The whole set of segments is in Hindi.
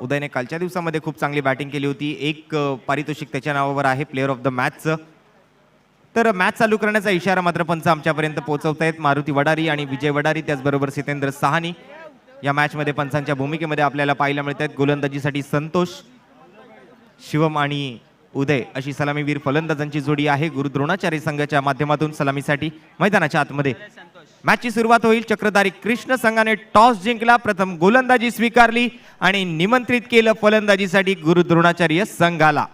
उदयने कालच्या दिवसामध्ये खूप चांगली बॅटिंग केली होती. एक पारितोषिक त्याच्या नावावर आहे प्लेअर ऑफ द मॅचचं. तर मॅच चालू करण्याचा इशारा मात्र पंच आमच्यापर्यंत पोहोचवतायत. मारुती वडारी आणि विजय वडारी, त्याचबरोबर सितेंद्र साहनी या मॅचमध्ये पंचांच्या भूमिकेमध्ये आपल्याला पाहायला मिळत आहेत. गोलंदाजीसाठी संतोष, शिवम आणि उदय अशी सलामीवीर फलंदाजांची जोडी आहे. गुरु द्रोणाचार्य संघाच्या माध्यमातून सलामीसाठी मैदानाच्या आतमध्ये मॅचची सुरुवात होईल. चक्रधारी कृष्ण संघाने टॉस जिंकला, प्रथम गोलंदाजी स्वीकारली आणि निमंत्रित केलं फलंदाजीसाठी गुरु द्रोणाचार्य संघाला.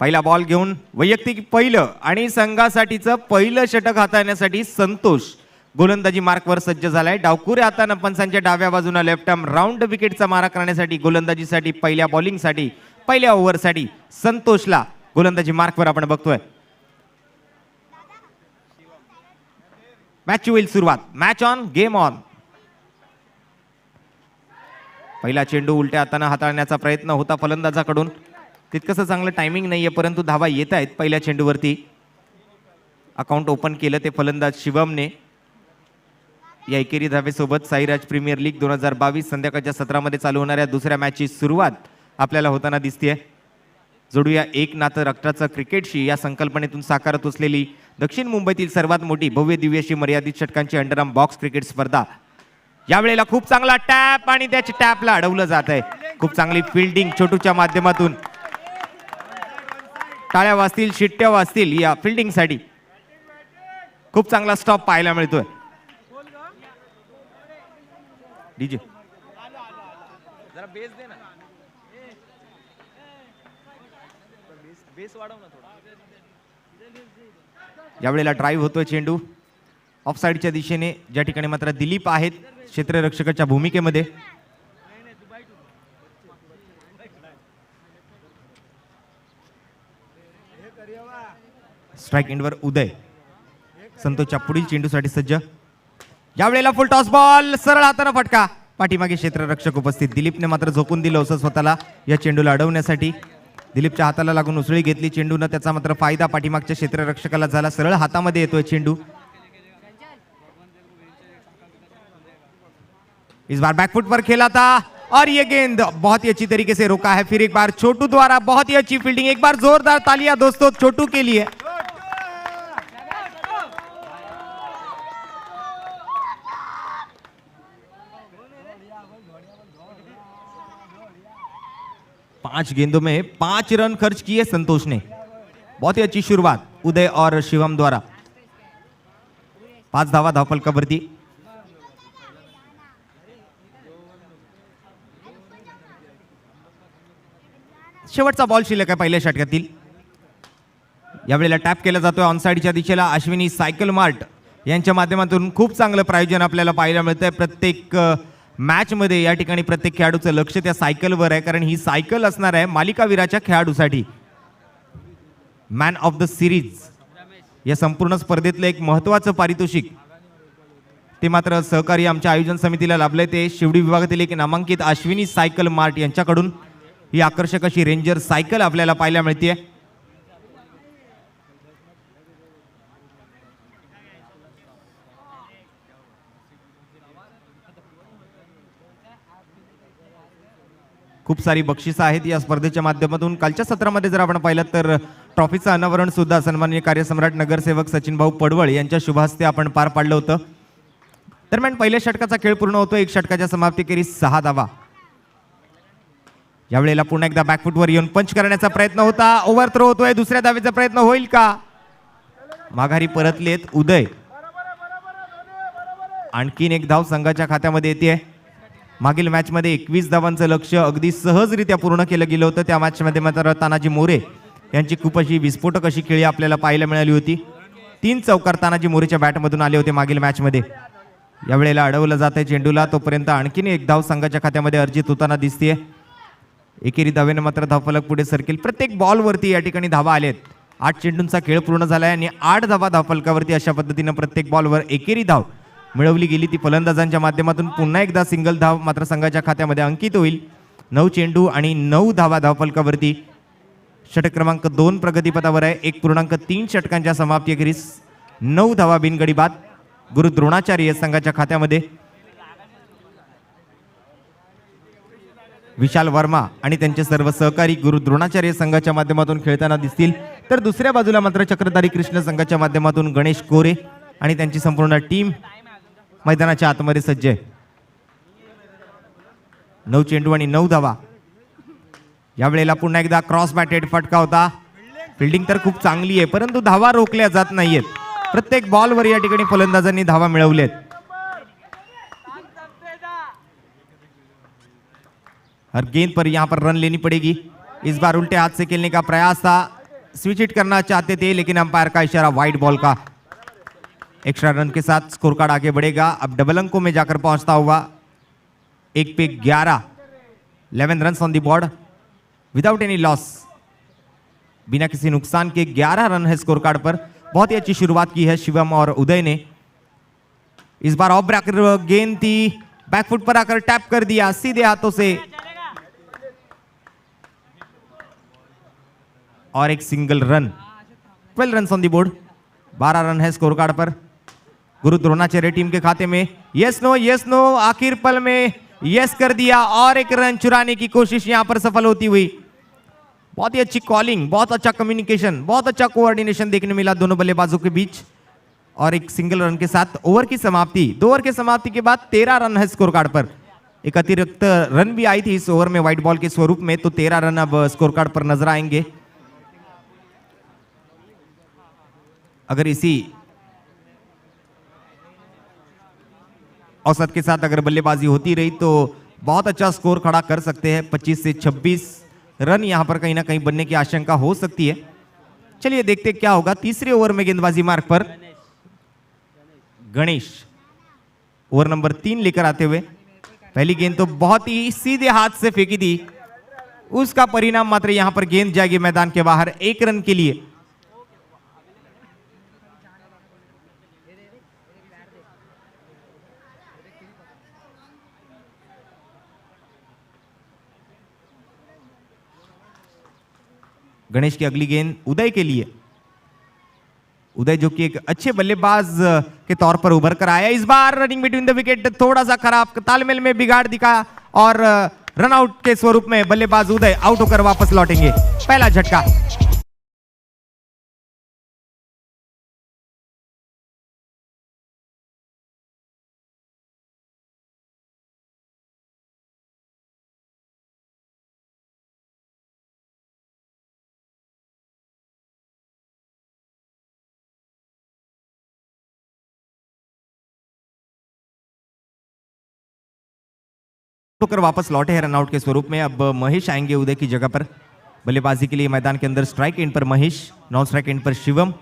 पहिला बॉल घेऊन वैयक्तिक पहिलं आणि संघासाठीचं पहिलं षटक हाताळण्यासाठी संतोष गोलंदाजी मार्कवर सज्ज झालाय. डावकुरे हातानं पंचांच्या डाव्या बाजूला लेफ्ट आर्म राऊंड विकेटचा मारा करण्यासाठी गोलंदाजीसाठी पहिल्या बॉलिंगसाठी पहिल्या ओव्हरसाठी संतोषला गोलंदाजी मार्कवर आपण बघतोय. मॅच होईल सुरुवात. Match on, game on. पहिला चेंडू उलट्या हाताने हाताळण्याचा प्रयत्न होता फलंदाजाकडून. तितकंसं चांगलं टायमिंग नाहीये, परंतु धावा येत आहेत पहिल्या चेंडूवरती. अकाउंट ओपन केलं ते फलंदाज शिवमने. या एकेरी धावेसोबत साईराज प्रीमियर लीग 2022 संध्याकाळच्या सत्रामध्ये चालू होणाऱ्या दुसऱ्या मॅचची सुरुवात आपल्याला होताना दिसतेय. जोडूया एक नातं रक्ताचं क्रिकेटशी या संकल्पनेतून साकारत असलेली दक्षिण मुंबईतील सर्वात मोठी भव्य दिव्य अशी मर्यादित षटकांची अंडरआर्म बॉक्स क्रिकेट स्पर्धा. यावेळेला खूप चांगला टॅप आणि त्याच्या टॅपला अडवलं जात आहे. खूप चांगली फिल्डिंग छोटूच्या माध्यमातून. टाळ्या वाजतील, शिट्ट्या वाजतील या फिल्डिंगसाठी. खूप चांगला स्टॉप पाहायला मिळतोय. डीजे जरा बेस दे ना, बेस वाढव ना थोडा. यावेळेला ड्राईव्ह होतोय चेंडू ऑफ साईडच्या दिशेने, ज्या ठिकाणी मात्र दिलीप आहेत क्षेत्ररक्षकाच्या भूमिकेमध्ये. स्ट्राइक एंडवर उदय. संतोषच्या पुढील चेंडूसाठी सज्ज. यावेळेला फुल टॉस बॉल, सरळ हाताने फटका. पाठीमागे क्षेत्ररक्षक उपस्थित. दिलीपने मात्र झोकून दिलं होतं स्वतःला या चेंडूला अडवण्यासाठी. दिलीपच्या हाताला लागून उसळी घेतली चेंडूनं, त्याचा मात्र फायदा पाठीमागच्या क्षेत्ररक्षकाला झाला. सरळ हातामध्ये येतोय चेंडू. इस बार बैकफुट पर खेला था और ये गेंद बहुत ही अच्छी तरीके से रोका है. फिर एक बार छोटू द्वारा बहुत ही अच्छी फील्डिंग. एक बार जोरदार तालियां दोस्तों छोटू के लिए. पांच गेंदों में 5 रन खर्च किए संतोष ने. बहुत ही अच्छी शुरुआत उदय और शिवम द्वारा. 5 धावा धावफलकावरती. शेवटचा बॉल शिल्लक आहे पहिल्या षटकातील. यावेळेला टॅप केला जातोय ऑनसाइडच्या दिशेला. अश्विनी सायकल मार्ट यांच्या माध्यमातून खूप चांगलं प्रायोजन आपल्याला पाहायला मिळतंय. प्रत्येक मॅच मध्ये या ठिकाणी प्रत्येक खेळाडूचं लक्ष त्या सायकलवर आहे, कारण ही सायकल असणार आहे मालिकावीराच्या खेळाडूसाठी. मॅन ऑफ द सिरीज या संपूर्ण स्पर्धेतलं एक महत्त्वाचं पारितोषिक ते मात्र सहकारी आमच्या आयोजन समितीला लाभलंय. ते शिवडी विभागातील एक नामांकित अश्विनी सायकल मार्ट यांच्याकडून ही आकर्षक अशी रेंजर सायकल आपल्याला पाहायला मिळते. खूप सारी बक्षिसं आहेत या स्पर्धेच्या माध्यमातून. कालच्या सत्रामध्ये जर आपण पाहिलं तर ट्रॉफीचं अनावरण सुद्धा सन्माननीय कार्यसम्राट नगरसेवक सचिन भाऊ पडवळ यांच्या शुभ हस्ते आपण पार पाडलं होतं. दरम्यान पहिल्या षटकाचा खेळ पूर्ण होतो. एक षटकाच्या समाप्तीखेरीज 6 धावा. यावेळेला पुन्हा एकदा बॅकफुटवर येऊन पंच करण्याचा प्रयत्न होता. ओव्हर थ्रो होतोय. दुसऱ्या धावेचा प्रयत्न होईल का? माघारी परतलेत उदय. आणखीन एक धाव संघाच्या खात्यामध्ये येते. मागील मॅचमध्ये 21 धावांचं लक्ष अगदी सहजरित्या पूर्ण केलं गेलं होतं. त्या मॅचमध्ये मात्र तानाजी मोरे यांची खूप अशी विस्फोटक अशी खेळी आपल्याला पाहायला मिळाली होती. 3 चौकार तानाजी मोरेच्या बॅटमधून आले होते मागील मॅचमध्ये. यावेळेला अडवलं जात आहे चेंडूला. तोपर्यंत आणखीन एक धाव संघाच्या खात्यामध्ये अर्जित होताना दिसतेय. एकेरी धावेनं मात्र धावफलक पुढे सरकेल. प्रत्येक बॉलवरती या ठिकाणी धावा आलेत. 8 चेंडूंचा खेळ पूर्ण झालाय आणि 8 धावा धावफलकावरती अशा पद्धतीनं प्रत्येक बॉलवर एकेरी धाव मिळवली गेली. ती फलंदाजांच्या माध्यमातून पुन्हा एकदा सिंगल धाव मात्र संघाच्या खात्यामध्ये अंकित होईल. 9 चेंडू आणि 9 धावा धावफलकावरती. षटक क्रमांक 2 प्रगतीपथावर आहे. 1.3 षटकांच्या समाप्तीखेरीज 9 धावा बिनगडी बाद गुरु द्रोणाचार्य संघाच्या खात्यामध्ये. विशाल वर्मा आणि त्यांचे सर्व सहकारी गुरु द्रोणाचार्य संघाच्या माध्यमातून खेळताना दिसतील, तर दुसऱ्या बाजूला मात्र चक्रधारी कृष्ण संघाच्या माध्यमातून गणेश कोरे आणि त्यांची संपूर्ण टीम मैदानाच्या आतमध्ये सज्ज आहे. 9 चेंडू आणि 9 धावा. यावेळेला पुन्हा एकदा क्रॉस बॅटेड फटका होता. फिल्डिंग तर खूप चांगली आहे, परंतु धावा रोखल्या जात नाहीयेत. प्रत्येक बॉलवर या ठिकाणी फलंदाजांनी धावा मिळवल्यात. हर गेंद पर यहाँ पर रन लेनी पड़ेगी. इस बार उल्टे हाथ से खेलने का प्रयास था, स्विच हिट करना चाहते थे, लेकिन अंपायर का इशारा वाइड बॉल का. एक्स्ट्रा रन के साथ स्कोर कार्ड आगे बढ़ेगा. अब डबल अंकों में जाकर पहुंचता हुआ 1 पे 11, 11 run on the board without any loss. बिना किसी नुकसान के 11 रन है स्कोर कार्ड पर. बहुत ही अच्छी शुरुआत की है शिवम और उदय ने. इस बार ऑफ ब्रेकर गेंद थी, बैकफुट पर आकर टैप कर दिया सीधे हाथों से और एक single run. 12 run on the board. 12 run है स्कोर कार्ड पर गुरु द्रोणाचार्य टीम के खाते में. यस नो आखिर पल में यस कर दिया और एक रन चुराने की कोशिश यहां पर सफल होती हुई. बहुत ही अच्छी कॉलिंग, बहुत अच्छा कम्युनिकेशन, बहुत अच्छा कोऑर्डिनेशन देखने मिला दोनों बल्लेबाजों के बीच. और एक सिंगल रन के साथ ओवर की समाप्ति. 2 ओवर की समाप्ति के बाद 13 रन है स्कोर कार्ड पर. एक अतिरिक्त रन भी आई थी इस ओवर में व्हाइट बॉल के स्वरूप में, तो 13 रन अब स्कोर कार्ड पर नजर आएंगे. अगर इसी औसत के साथ अगर बल्लेबाजी होती रही तो बहुत अच्छा स्कोर खड़ा कर सकते हैं. 25 से 26 रन यहां पर कहीं ना कहीं बनने की आशंका हो सकती है. चलिए देखते क्या होगा. तीसरे ओवर में गेंदबाजी मार्ग पर गणेश ओवर नंबर 3 लेकर आते हुए. पहली गेंद तो बहुत ही सीधे हाथ से फेंकी थी, उसका परिणाम मात्र यहां पर गेंद जाएगी मैदान के बाहर 1 रन के लिए. गणेश की अगली गेंद उदय के लिए. उदय जो कि एक अच्छे बल्लेबाज के तौर पर उभर कर आया. इस बार रनिंग बिटवीन द विकेट थोड़ा सा खराब तालमेल में बिगाड़ दिखा और रन आउट के स्वरूप में बल्लेबाज उदय आउट होकर वापस लौटेंगे. पहला झटका. होकर वापस लौटे हैं रनआउट के स्वरूप में. अब महेश आएंगे उदय की जगह पर बल्लेबाजी के लिए मैदान के अंदर. स्ट्राइक एंड पर महेश, नॉन स्ट्राइक एंड पर शिवम.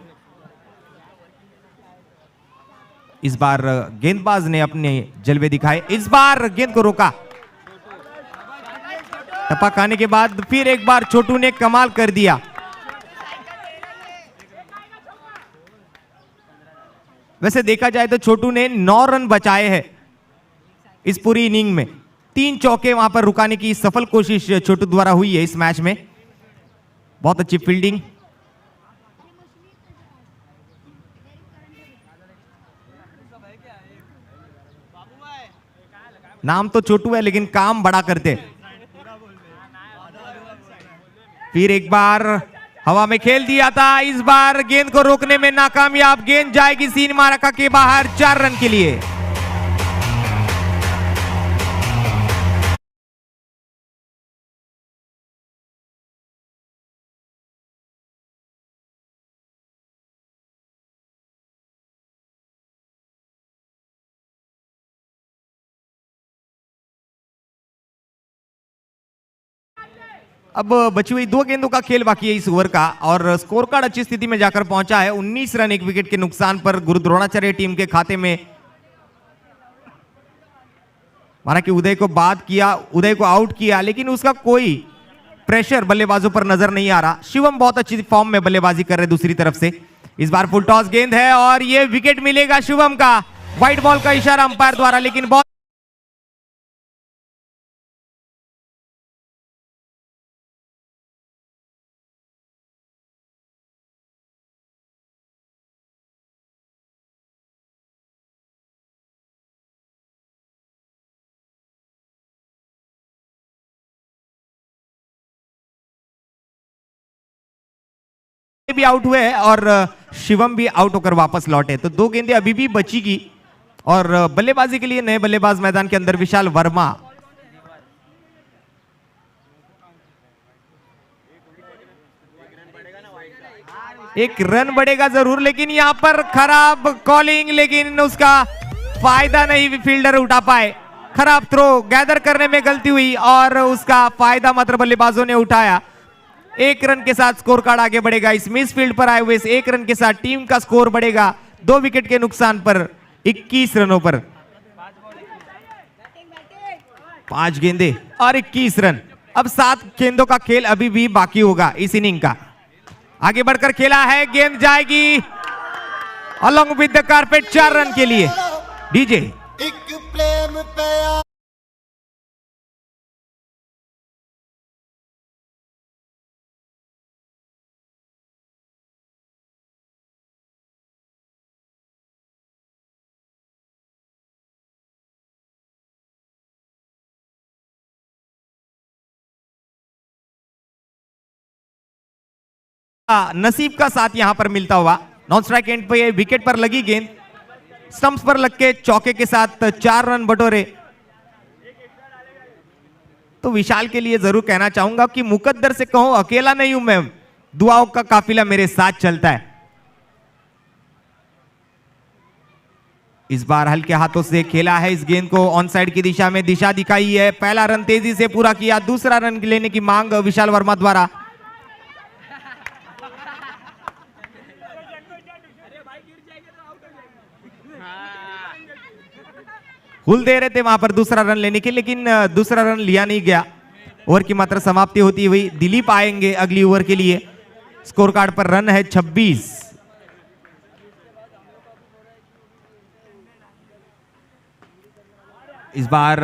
इस बार गेंदबाज ने अपने जलवे दिखाए. इस बार गेंद को रोका. टप्पा खाने के बाद फिर एक बार छोटू ने कमाल कर दिया. वैसे देखा जाए तो छोटू ने 9 रन बचाए हैं इस पूरी इनिंग में. 3 चौके वहां पर रुकाने की सफल कोशिश छोटू द्वारा हुई है इस मैच में. बहुत अच्छी फील्डिंग. नाम तो छोटू है लेकिन काम बड़ा करते. फिर एक बार हवा में खेल दिया था. इस बार गेंद को रोकने में नाकामयाब. गेंद जाएगी सीन मार्का के बाहर 4 रन के लिए. अब बची हुई 2 गेंदों का खेल बाकी है इस ओवर का और स्कोर कार्ड अच्छी स्थिति में जाकर पहुंचा है. 19 रन 1 विकेट के नुकसान पर गुरु द्रोणाचार्य टीम के खाते में. माना कि उदय को बाद किया, उदय को आउट किया, लेकिन उसका कोई प्रेशर बल्लेबाजों पर नजर नहीं आ रहा. शिवम बहुत अच्छी फॉर्म में बल्लेबाजी कर रहे दूसरी तरफ से. इस बार फुल टॉस गेंद है और ये विकेट मिलेगा शिवम का. व्हाइट बॉल का इशारा अंपायर द्वारा, लेकिन बॉल भी आउट हुए हैं और शिवम भी आउट होकर वापस लौटे, तो 2 गेंदें अभी भी बचीगी। और बल्लेबाजी के लिए नए बल्लेबाज मैदान के अंदर विशाल वर्मा। एक रन बढ़ेगा जरूर, लेकिन यहां पर खराब कॉलिंग, लेकिन उसका फायदा नहीं फील्डर उठा पाए। खराब थ्रो, गैदर करने में गलती हुई और उसका फायदा मात्र बल्लेबाजों ने उठाया। 1 रन के साथ स्कोर कार्ड आगे बढ़ेगा। इस मिस फील्ड पर आए हुए 1 रन के साथ टीम का स्कोर बढ़ेगा 2 विकेट के नुकसान पर 21 रनों पर। 5 गेंदे और 21 रन। अब 7 गेंदों का खेल अभी भी बाकी होगा इस इनिंग का। आगे बढ़कर खेला है, गेंद जाएगी along with the carpet 4 run के लिए। डीजे नसीब का साथ यहां पर मिलता हुआ। नॉन स्ट्राइक एंड पे विकेट पर लगी गेंद, स्टंप्स पर लग के चौके के साथ 4 रन बटोरे। तो विशाल के लिए जरूर कहना चाहूंगा कि मुकद्दर से कहो अकेला नहीं हूं मैं, दुआओं का काफिला मेरे साथ चलता है। इस बार हल्के हाथों से खेला है, इस गेंद को ऑन साइड की दिशा में दिशा दिखाई है। पहला रन तेजी से पूरा किया, दूसरा रन लेने की मांग विशाल वर्मा द्वारा। हुल दे रहे थे वहां पर दूसरा रन लेने के, लेकिन दूसरा रन लिया नहीं गया। ओवर की मात्र समाप्ति होती हुई दिलीप आएंगे अगली ओवर के लिए। स्कोर कार्ड पर रन है 26। इस बार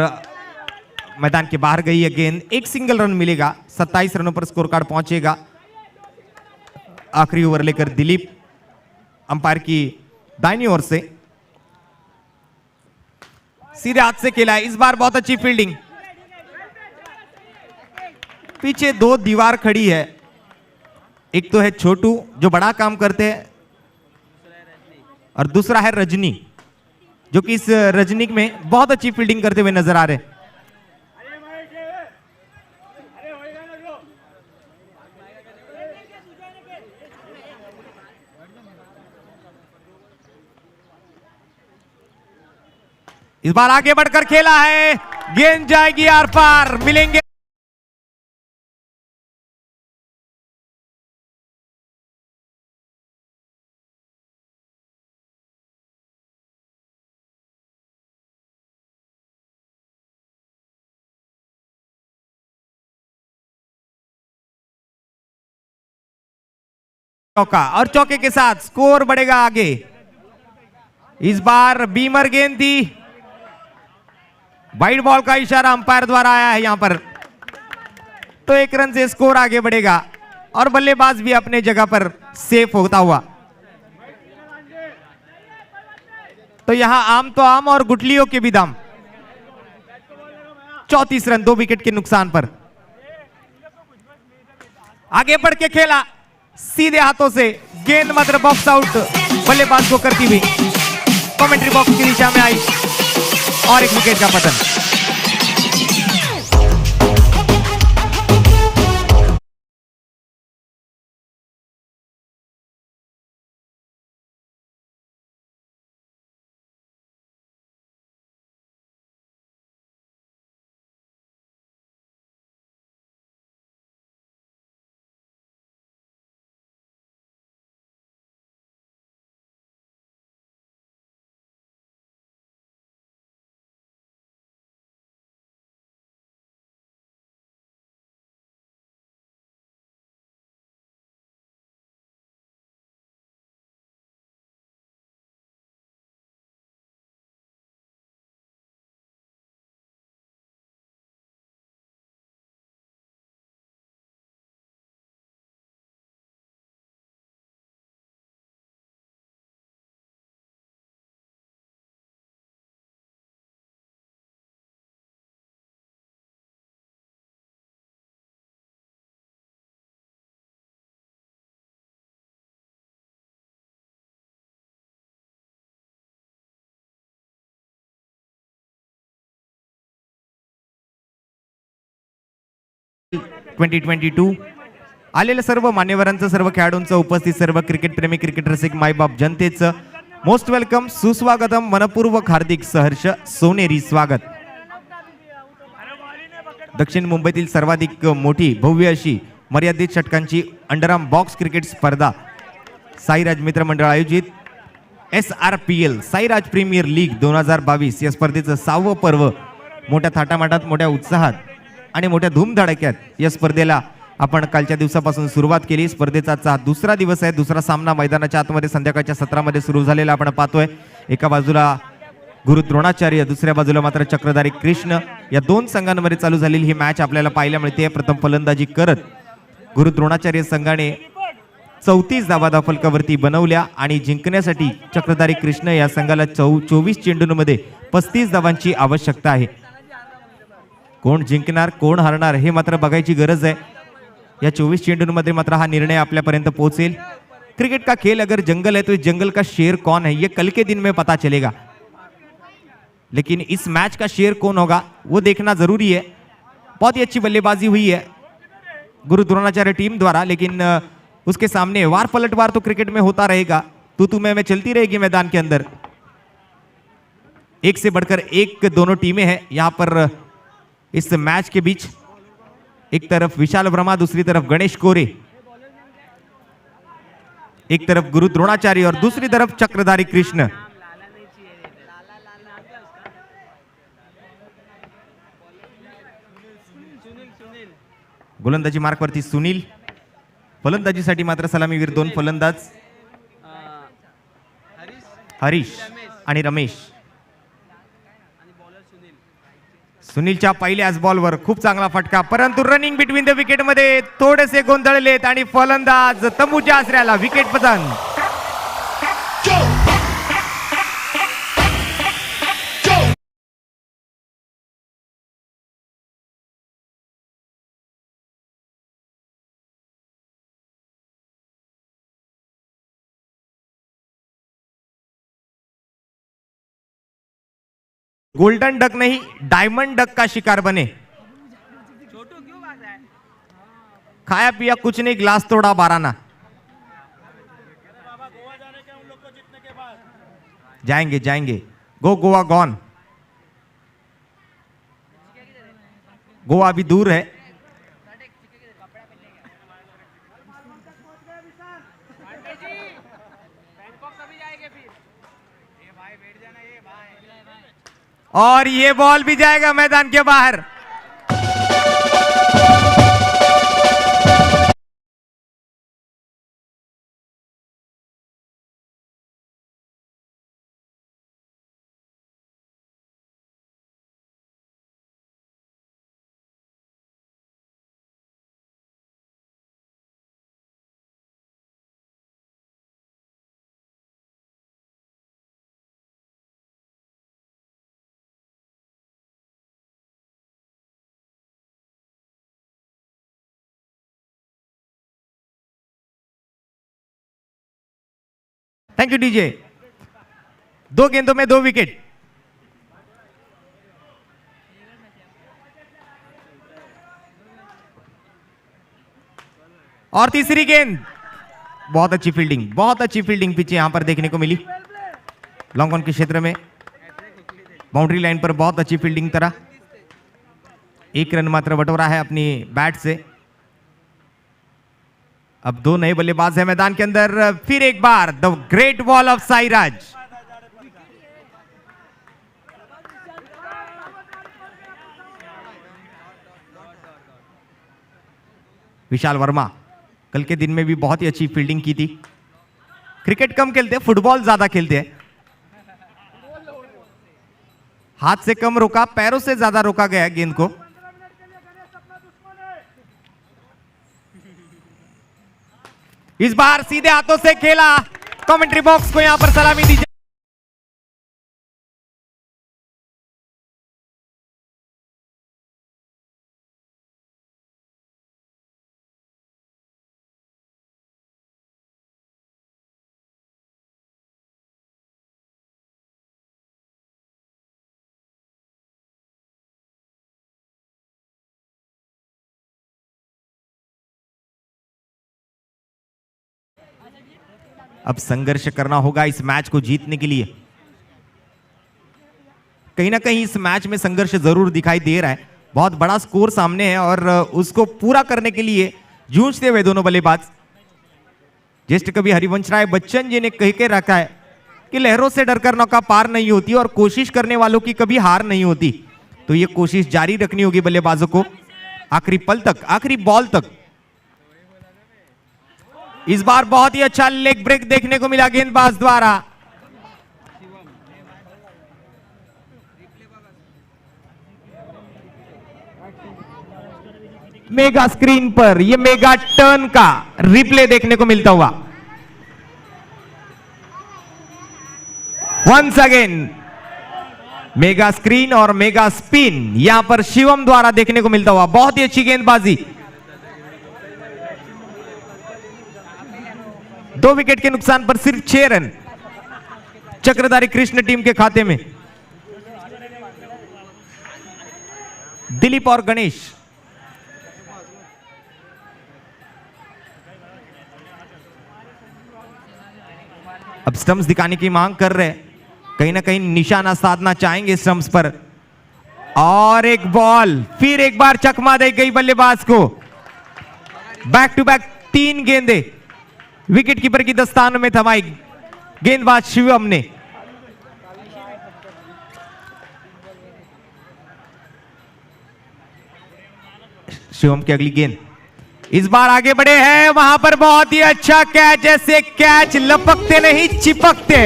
मैदान के बाहर गई है गेंद, एक सिंगल रन मिलेगा। 27 रनों पर स्कोर कार्ड पहुंचेगा। आखिरी ओवर लेकर दिलीप अंपायर की दाहिनी ओर से सीधे हाथ से खेला है। इस बार बहुत अच्छी फील्डिंग, पीछे 2 दीवार खड़ी है। एक तो है छोटू जो बड़ा काम करते हैं, और दूसरा है रजनी जो कि इस रजनी में बहुत अच्छी फील्डिंग करते हुए नजर आ रहे हैं। इस बार आगे बढ़कर खेला है, गेंद जाएगी आर पार, मिलेंगे चौका, और चौके के साथ स्कोर बढ़ेगा आगे। इस बार बीमर गेंद थी, वाइड बॉल का इशारा अंपायर द्वारा आया है यहां पर, तो 1 रन से स्कोर आगे बढ़ेगा और बल्लेबाज भी अपने जगह पर सेफ होता हुआ। तो यहां आम तो आम और गुटलियों के भी दाम। 34 रन 2 विकेट के नुकसान पर। आगे बढ़ के खेला, सीधे हाथों से गेंद मात्र बॉक्स आउट बल्लेबाज को करती हुई कमेंट्री बॉक्स की दिशा में आई और 1 विकेट का पतन। 2022 आलेल्या सर्व मान्यवरांचं, सर्व खेळाडूंचं, उपस्थित सर्व क्रिकेट प्रेमी, क्रिकेट रसिक, मायबाप जनतेचं मोस्ट वेलकम, सुस्वागतम, मनपूर्वक हार्दिक सहर्ष सोनेरी स्वागत. दक्षिण मुंबईतील सर्वाधिक मोठी भव्य अशी मर्यादित षटकांची अंडरआर्म बॉक्स क्रिकेट स्पर्धा साईराज मित्र मंडळ आयोजित SRPL साईराज प्रीमियर लीग 2022 या स्पर्धेचं 6वं पर्व मोठ्या थाटामाटात, मोठ्या उत्साहात आणि मोठ्या धूमधडाक्यात या स्पर्धेला आपण कालच्या दिवसापासून सुरुवात केली. स्पर्धेचा आजचा दुसरा दिवस आहे. दुसरा सामना मैदानाच्या आतमध्ये संध्याकाळच्या सत्रामध्ये सुरू झालेला आपण पाहतोय. एका बाजूला गुरु द्रोणाचार्य, दुसऱ्या बाजूला मात्र चक्रधारी कृष्ण, या दोन संघांमध्ये चालू झालेली ही मॅच आपल्याला पाहायला मिळते. प्रथम फलंदाजी करत गुरु द्रोणाचार्य संघाने 34 धावा धावफलकावरती बनवल्या आणि जिंकण्यासाठी चक्रधारी कृष्ण या संघाला 24 चेंडूंमध्ये 35 धावांची आवश्यकता आहे. कोण जिंकणार, कोण हारणार हे मात्र बघायची गरज आहे. या 24 चेंडूंमध्ये मात्र हा निर्णय आपल्यापर्यंत पोहोचेल. क्रिकेट का खेल अगर जंगल है तो इस जंगल का शेर कौन है ये कल के दिन में पता चलेगा, लेकिन इस मैच का शेर कौन होगा वो देखना जरूरी है. बहुत ही अच्छी बल्लेबाजी हुई है गुरु द्रोणाचार्य टीम द्वारा, लेकिन उसके सामने वार पलटवार तो क्रिकेट में होता रहेगा. तू मैं चलती रहेगी मैदान के अंदर. एक से बढ़कर एक दोनों टीमें हैं यहां पर इस मैच के बीच. एक तरफ विशाल वर्मा, दूसरी तरफ गणेश कोरे, एक तरफ गुरु द्रोणाचार्य और दूसरी तरफ चक्रधारी कृष्ण. गोलंदाजी मार्कवरती सुनील, फलंदाजीसाठी मात्र सलामीवीर दोन फलंदाज हरीश आणि रमेश. सुनीलच्या पहिल्याच बॉलवर खूप चांगला फटका, परंतु रनिंग बिटवीन द विकेट मध्ये थोडेसे गोंधळलेत आणि फलंदाज तंबूच्या आसऱ्याला विकेट पतन. गोल्डन डक नहीं डायमंड डक का शिकार बने. खाया पिया कुछ नहीं, ग्लास तोड़ा 12 ना. जाएंगे जाएंगे, गो गोवा गॉन. गोवा अभी दूर है. और ये बॉल भी जाएगा मैदान के बाहर. Thank you DJ. 2 गेंदों में 2 विकेट. और तीसरी गेंद, बहुत अच्छी फील्डिंग, बहुत अच्छी फील्डिंग पीछे यहां पर देखने को मिली. लॉन्ग ऑन के क्षेत्र में बाउंड्री लाइन पर बहुत अच्छी फील्डिंग तरह. 1 रन मात्र बटोरा है अपनी बैट से. अब 2 नए बल्लेबाज हैं मैदान के अंदर. फिर एक बार the great ball of Sairaj. Vishal Varma कल के दिन में भी बहुत ही अच्छी फील्डिंग की थी. क्रिकेट कम खेलते, फुटबॉल ज्यादा खेलते हैं. हाथ से कम रोका, पैरों से ज्यादा रोका गया गेंद को. इस बार सीधे हाथों से खेला. कमेंट्री बॉक्स को यहां पर सलामी दी. अब संघर्ष करना होगा इस मैच को जीतने के लिए। कहीं ना कहीं इस मैच में संघर्ष जरूर दिखाई दे रहा है। बहुत बड़ा स्कोर सामने है और उसको पूरा करने के लिए जूझते हुए दोनों बल्लेबाज। ज्येष्ठ कवि हरिवंश राय बच्चन जी ने कह के रखा है कि लहरों से डरकर नौका पार नहीं होती और कोशिश करने वालों की कभी हार नहीं होती। तो ये कोशिश जारी रखनी होगी बल्लेबाजों को आखिरी पल तक, आखिरी बॉल तक। इस बार बहुत ही अच्छा लेग ब्रेक देखने को मिला गेंदबाज द्वारा। मेगा स्क्रीन पर यह मेगा टर्न का रिप्ले देखने को मिलता हुआ। वंस अगेन मेगा स्क्रीन और मेगा स्पिन यहां पर शिवम द्वारा देखने को मिलता हुआ। बहुत ही अच्छी गेंदबाजी। 2 विकेट के नुकसान पर सिर्फ 6 रन चक्रधारी कृष्ण टीम के खाते में। दिलीप और गणेश अब स्टंप्स दिखाने की मांग कर रहे हैं, कहीं ना कहीं निशाना साधना चाहेंगे स्टंप्स पर। और एक बॉल फिर एक बार चकमा दे गई बल्लेबाज को। बैक टू बैक 3 गेंदे विकेट कीपर की दस्तान में थमाई गेंदबाज शिवम ने। शिवम की अगली गेंद इस बार आगे बढ़े हैं, वहां पर बहुत ही अच्छा कैच। ऐसे कैच लपकते नहीं चिपकते।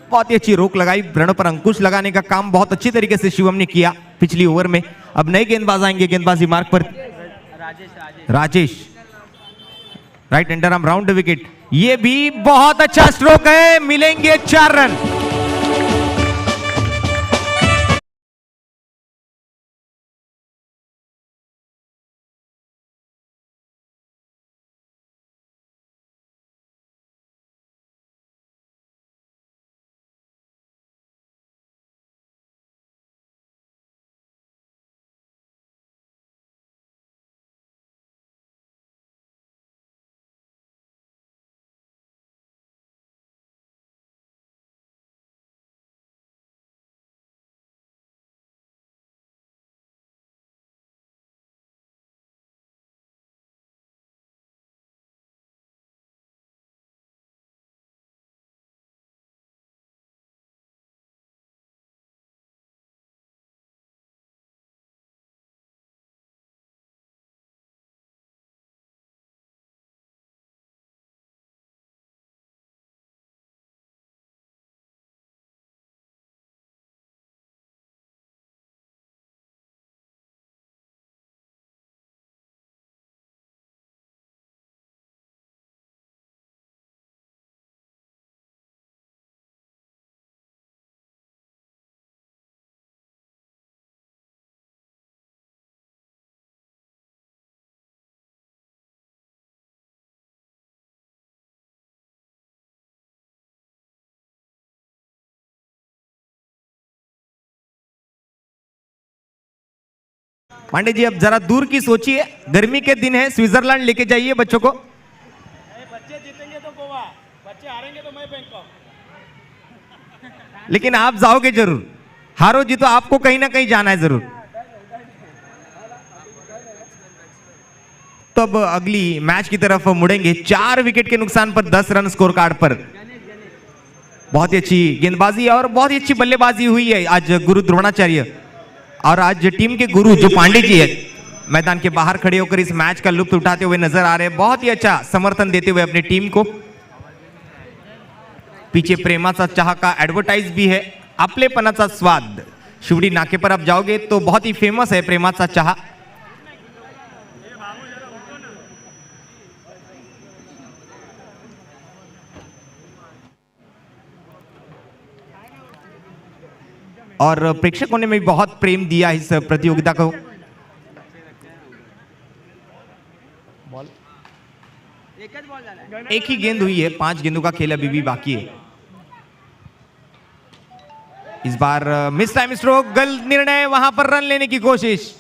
बहुत ही अच्छी रोक लगाई, रन पर अंकुश लगाने का काम बहुत अच्छी तरीके से शिवम ने किया पिछली ओवर में। अब नए गेंदबाज आएंगे गेंदबाजी मार्ग पर। Rajesh right under arm round wicket, ये भी बहुत अच्छा स्ट्रोक है, मिलेंगे 4 रन। पांडे जी अब जरा दूर की सोचिए, गर्मी के दिन है, स्विट्जरलैंड लेके जाइए बच्चों को। बच्चे जीतेंगे तो गोवा, बच्चे हारेंगे तो मैं बैंकॉक। लेकिन आप जाओगे जरूर, हारो जी तो आपको कहीं ना कहीं जाना है जरूर। तो अब अगली मैच की तरफ मुड़ेंगे। 4 विकेट के नुकसान पर 10 रन स्कोर कार्ड पर। बहुत ही अच्छी गेंदबाजी और बहुत ही अच्छी बल्लेबाजी हुई है आज गुरु द्रोणाचार्य। और आज टीम के गुरु जो पांडे जी है मैदान के बाहर खड़े होकर इस मैच का लुत्फ उठाते हुए नजर आ रहे हैं। बहुत ही अच्छा समर्थन देते हुए अपनी टीम को। पीछे प्रेमाचा चहा का एडवर्टाइज भी है, आपलेपणाचा स्वाद। शिवडी नाके पर आप जाओगे तो बहुत ही फेमस है प्रेमाचा चहा। और प्रेक्षकों ने भी बहुत प्रेम दिया इस प्रतियोगिता को। एक ही गेंद हुई है, 5 गेंदों का खेल अभी भी बाकी है। इस बार मिस टाइम स्ट्रोक, गलत निर्णय, वहां पर रन लेने की कोशिश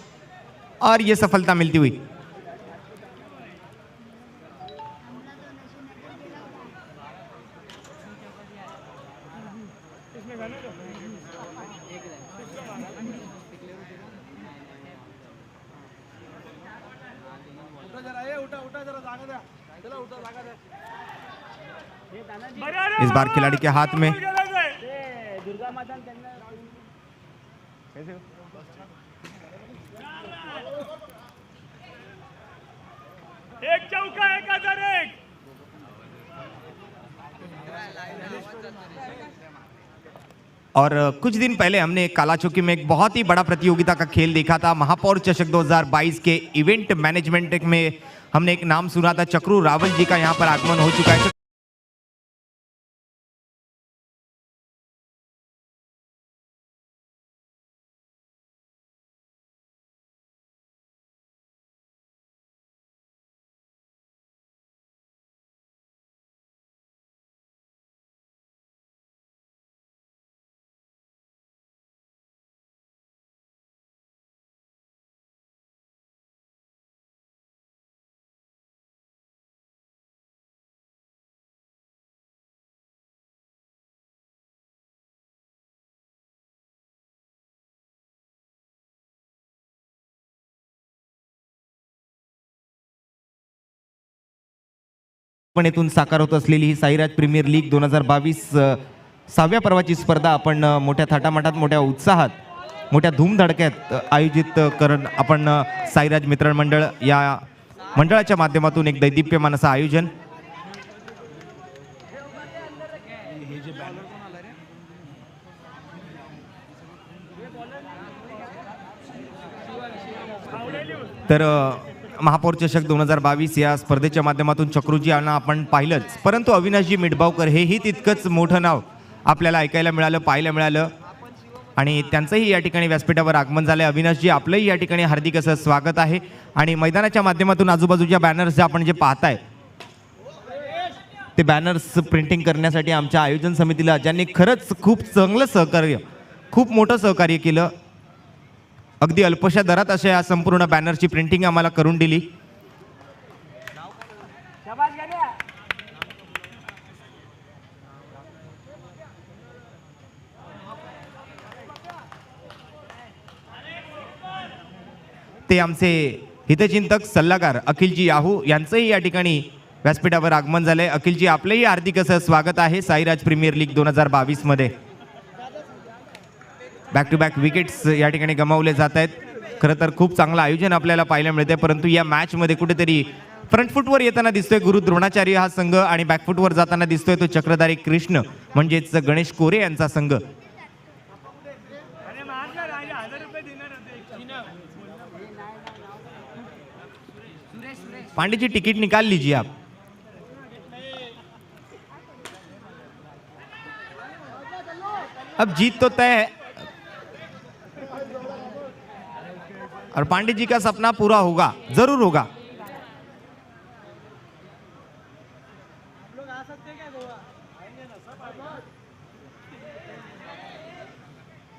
और यह सफलता मिलती हुई। इस बार खिलाड़ी के हाथ में दुर्गा माता एक चौका 1001। और कुछ दिन पहले हमने काला चौकी में एक बहुत ही बड़ा प्रतियोगिता का खेल देखा था। महापौर चषक 2022 के इवेंट मैनेजमेंट में हमने एक नाम सुना था, चक्रू रावल जी का यहाँ पर आगमन हो चुका है। पणेतून साकार होत असलेली ही साईराज प्रीमियर लीग 2022 6व्या पर्वाची स्पर्धा आपण मोठ्या थाटामाटात, मोठ्या उत्साहात, मोठ्या धूमधडक्यात आयोजित करून आपण साईराज मित्र मंडळ या मंडळाच्या माध्यमातून एक दैदिप्यमान असं आयोजन। तर महापौर चषक 2022 या स्पर्धेच्या माध्यमातून चक्रूजी यांना आपण पाहिलंच, परंतु अविनाशजी मिडबावकर हेही तितकंच मोठं नाव आपल्याला ऐकायला मिळालं, पाहायला मिळालं आणि त्यांचंही या ठिकाणी व्यासपीठावर आगमन झालं। अविनाशजी, आपलंही या ठिकाणी हार्दिक असं स्वागत आहे। आणि मैदानाच्या माध्यमातून आजूबाजूच्या बॅनर्स आपण जे पाहताय ते बॅनर्स प्रिंटिंग करण्यासाठी आमच्या आयोजन समितीला, ज्यांनी खरंच खूप चांगलं सहकार्य, खूप मोठं सहकार्य केलं, अगदी अल्पशा दरात अशा या संपूर्ण बॅनरची प्रिंटिंग आम्हाला करून दिली। ते आमचे हितचिंतक सल्लागार अखिलजी याहू यांचंही या ठिकाणी व्यासपीठावर आगमन झालंय। अखिलजी, आपलंही हार्दिक असं स्वागत आहे साईराज प्रीमियर लीग 2022 मध्ये। बॅक टू बॅक विकेट्स या ठिकाणी गमावले जात आहेत। खरं तर खूप चांगलं आयोजन आपल्याला पाहायला मिळते, परंतु या मॅच मध्ये कुठेतरी फ्रंट फुटवर येताना दिसतोय गुरु द्रोणाचार्य हा संघ आणि बॅक फुटवर जाताना दिसतोय तो चक्रधारी कृष्ण म्हणजेच गणेश कोरे यांचा संघ। पांडे जी, टिकट निकाल लीजिए आप। अब जीत तो तय है और पांडे जी का सपना पूरा होगा, जरूर होगा।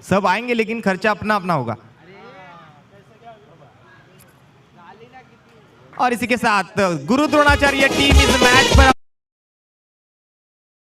सब आएंगे लेकिन खर्चा अपना अपना होगा। और इसी के साथ गुरु द्रोणाचार्य टीम इस मैच पर